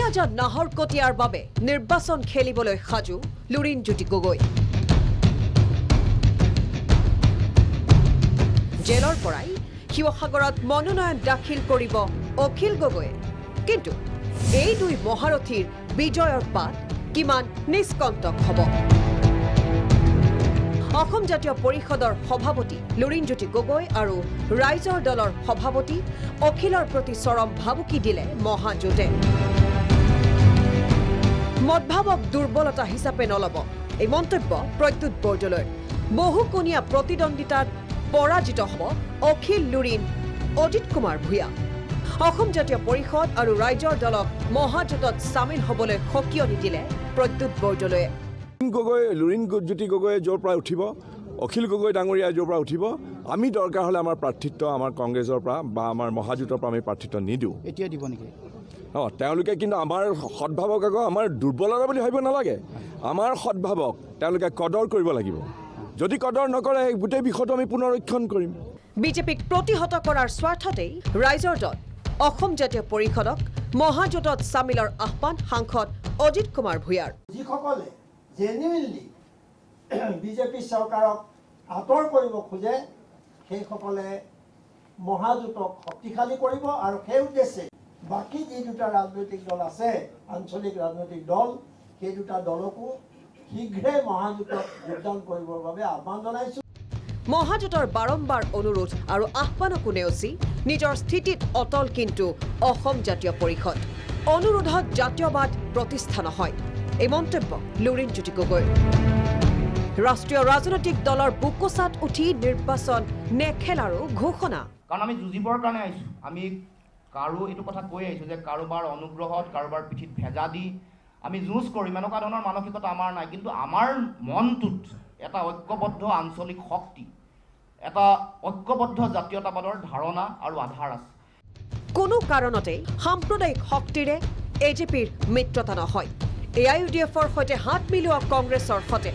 দুলীয়াজান নাহৰকটীয়াৰ বাবে নিৰ্বাচন খেলিবলৈ সাজু লুৰিণজ্যোতি গগৈ জেলৰ পৰাই শিৱসাগৰত মনোনয়ন দাখিল কৰিব অখিল গগৈ কিন্তু এই দুই মহাৰথীৰ বিজয়ৰ পাত কিমান নিষ্কণ্টক হ'ব অসম জাতীয় পৰিষদৰ সভাপতি লুৰিণজ্যোতি গগৈ আৰু ৰাইজৰ দলৰ সভাপতি অখিলৰ প্ৰতি চৰম ভাবুকি দিলে মহাজোঁটে মতভাৱক দুৰ্বলতা হিচাপে নলব এই মন্তব্য প্ৰত্যুত বৰদলৈ বহুকোণীয়া প্ৰতিদ্বন্দিতাত পৰাজিত হ'ব অখিল লুৰিণ অজিত কুমাৰ ভূঞা অসম জাতীয় পৰিষদ আৰু ৰাইজৰ দলক মহাজোঁটত সামিল হ'বলৈ সকিয়নি দিলে প্ৰত্যুত বৰদলৈয়ে গগৈ লুৰিণজ্যোতি গগৈ য'ৰ পৰা উঠিব অখিল গগৈ ডাঙৰীয়া য'ৰ পৰা উঠিব আমি দৰকাৰ হ'লে আমাৰ প্ৰাৰ্থিত্ব আমাৰ কংগ্ৰেছৰ পৰা বা আমাৰ মহাজোঁটৰ পৰা আমি প্ৰাৰ্থিত্ব নিদিওঁ এতিয়া দিব নেকি তেওঁলোকে কিন্তু আমাৰ সদ্ভাৱক আকৌ আমাৰ দুৰ্বলতা বুলি ভাবিব নালাগে আমাৰ সদ্ভাৱক তেওঁলোকে কদৰ কৰিব লাগিব যদি কদৰ নকৰে গোটেই বিষয়টো আমি পুনৰীক্ষণ কৰিম বিজেপিক প্ৰতিহত কৰাৰ স্বাৰ্থতেই ৰাইজৰ দল অসম জাতীয় পৰিষদক মহাজোঁটত সামিলৰ আহ্বান সাংসদ অজিত কুমাৰ ভূঞাৰ যিসকলে জেনুইনলি বিজেপি চৰকাৰক আঁতৰ কৰিব খোজে সেইসকলে মহাজোঁটক শক্তিশালী কৰিব আৰু সেই উদ্দেশ্যে বাকী যি দুটা ৰাজনৈতিক দল আছে আঞ্চলিক ৰাজনৈতিক দল সেই দুটা দলকো শীঘ্ৰে মহাজোঁটত যোগদান কৰিবৰ বাবে আহ্বান জনাইছোঁ মহাজোঁটৰ বাৰম্বাৰ অনুৰোধ আৰু আহ্বানকো নেওচি নিজৰ স্থিতিত অটল কিন্তু অসম জাতীয় পৰিষদ অনুৰোধত জাতীয়বাদ প্ৰতিষ্ঠা নহয় এই মন্তব্য লুৰিণজ্যোতি গগৈ ৰাষ্ট্ৰীয় ৰাজনৈতিক দলৰ বুকুচাত উঠি নিৰ্বাচন নেখেলাৰো ঘোষণা কাৰণ আমি যুঁজিবৰ কাৰণে আহিছোঁ আমি কাৰো এইটো কথা কৈ আহিছোঁ যে কাৰোবাৰ অনুগ্ৰহত কাৰোবাৰ পিঠিত ভেজা দি আমি যুঁজ কৰিম এনেকুৱা ধৰণৰ মানসিকতা আমাৰ নাই কিন্তু আমাৰ মনটোত এটা ঐক্যবদ্ধ আঞ্চলিক শক্তি এটা ঐক্যবদ্ধ জাতীয়তাবাদৰ ধাৰণা আৰু আধাৰ আছে কোনো কাৰণতে সাম্প্ৰদায়িক শক্তিৰে এজেপিৰ মিত্ৰতা নহয় এআইইউডিএফৰ সৈতে হাত মিলোৱা কংগ্ৰেছৰ সৈতে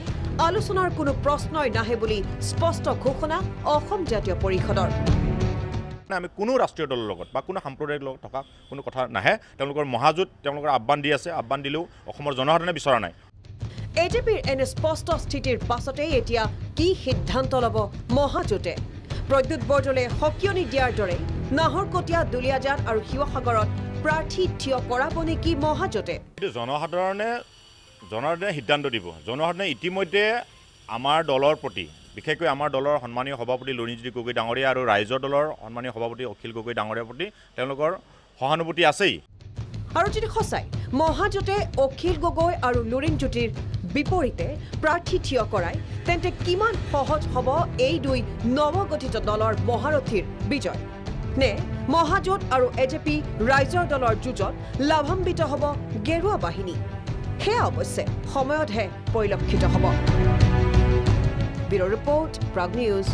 আলোচনাৰ কোনো প্ৰশ্নই নাহে বুলি স্পষ্ট ঘোষণা অসম জাতীয় পৰিষদৰ আমি কোনো ৰাষ্ট্ৰীয় দলৰ লগত বা কোনো সাম্প্ৰদায়িক লগত থকা কোনো কথা নাহে তেওঁলোকৰ মহাজোঁট তেওঁলোকৰ আহ্বান দি আছে আহ্বান দিলেও অসমৰ জনসাধাৰণে বিচৰা নাই এজেপিৰ এনে স্পষ্ট স্থিতিৰ পাছতেই এতিয়া কি সিদ্ধান্ত ল'ব মহাজোঁটে প্ৰত্যুত বৰদলৈয়ে সকিয়নি দিয়াৰ দৰে নাহৰকটীয়া দুলীয়াজান আৰু শিৱসাগৰত প্ৰাৰ্থী থিয় কৰাব নেকি মহাজোঁটে জনসাধাৰণে সিদ্ধান্ত দিব জনসাধাৰণে ইতিমধ্যে আমাৰ দলৰ প্ৰতি বিশেষকৈ আমাৰ দলৰ সন্মানীয় সভাপতি লুৰিণজ্যোতি গগৈ ডাঙৰীয়া আৰু ৰাইজৰ দলৰ সন্মানীয় সভাপতি অখিল গগৈ ডাঙৰীয়াৰ প্ৰতি তেওঁলোকৰ সহানুভূতি আছেই আৰু যদি সঁচাই মহাজোঁটে অখিল গগৈ আৰু লুৰিণজ্যোতিৰ বিপৰীতে প্ৰাৰ্থী থিয় কৰাই তেন্তে কিমান সহজ হ'ব এই দুই নৱগঠিত দলৰ মহাৰথীৰ বিজয় নে মহাজোঁট আৰু এজেপি ৰাইজৰ দলৰ যুঁজত লাভান্বিত হ'ব গেৰুৱা বাহিনী সেয়া অৱশ্যে সময়তহে পৰিলক্ষিত হ'ব ব্যুৰ ৰিপৰ্ট প্ৰাগ নিউজ